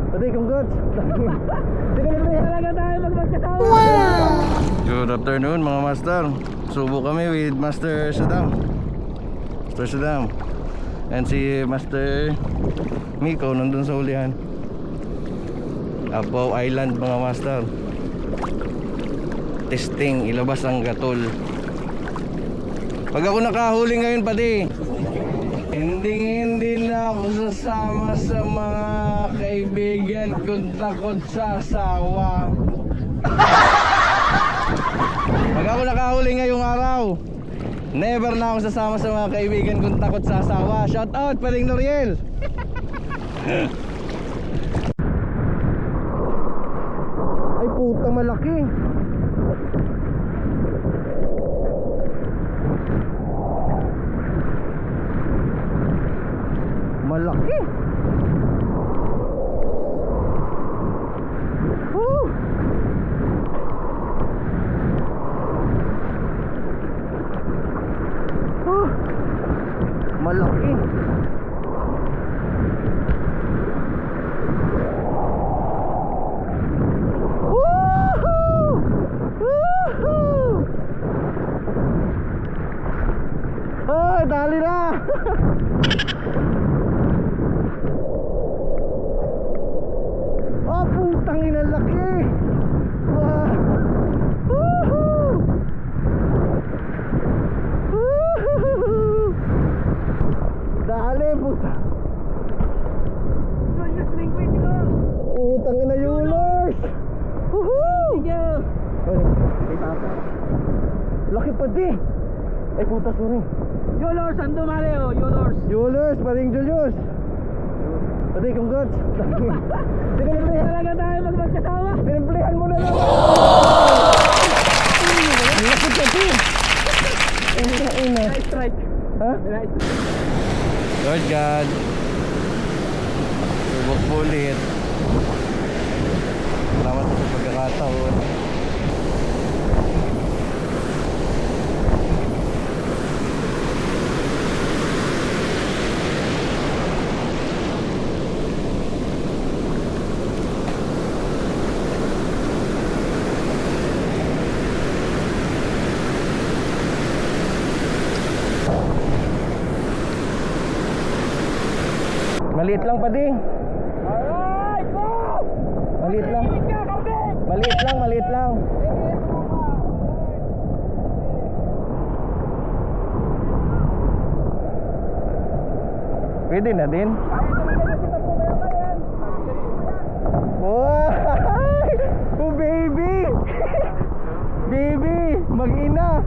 Pati, congrats. Talaga tayo magkasama. Good afternoon mga master. Subo kami with Master Saddam. Master Saddam. And si Master Miko nandun sa ulihan. Abaw Island mga master. Testing, ilabas ang gatol. Pag ako nakahuli ngayon pati, hindi na ako sasama sa mga kaibigan kung takot sa asawa. Pag ako nakahuli ngayong araw, never na ako sasama sa mga kaibigan kung takot sa asawa. Shout out Paring Noriel. Ay puta, malaki. Malaki. Woo! Malaki. Woohoo! Woohoo! Ay, dali na. Oh, putang ina, laki. Wow. Woohoo! Woohoo! Dali, puta. Putang ina, Yulors. Woohoo! Laki pa di. Ay puta, sorry. Yolors, ando mali oh, Yolors. Yulors, paring Julius. Pati, congrats. Talaga tayo magkasama. Pinimplihan mo na lang. Laki pa di. Ina. Nice strike. Ha? Nice. Lord God, subok ulit. Salamat sa pagkakataon. Maliit lang pa di. Alright, go! Maliit lang. Maliit lang, maliit lang. Pwede na din. Wow! Oh baby! Baby! Mag-ina!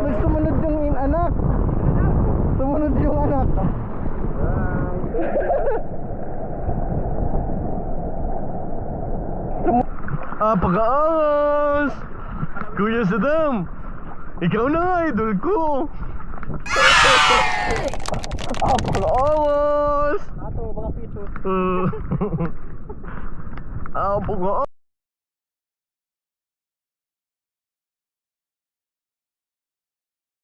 Nagsumunod yung anak. Sumunod yung anak. Pag-aangas! Kuya Saddam! Ikaw na nga, idol ko! Pag-aangas! Ato, mga pitos. Pag-aangas!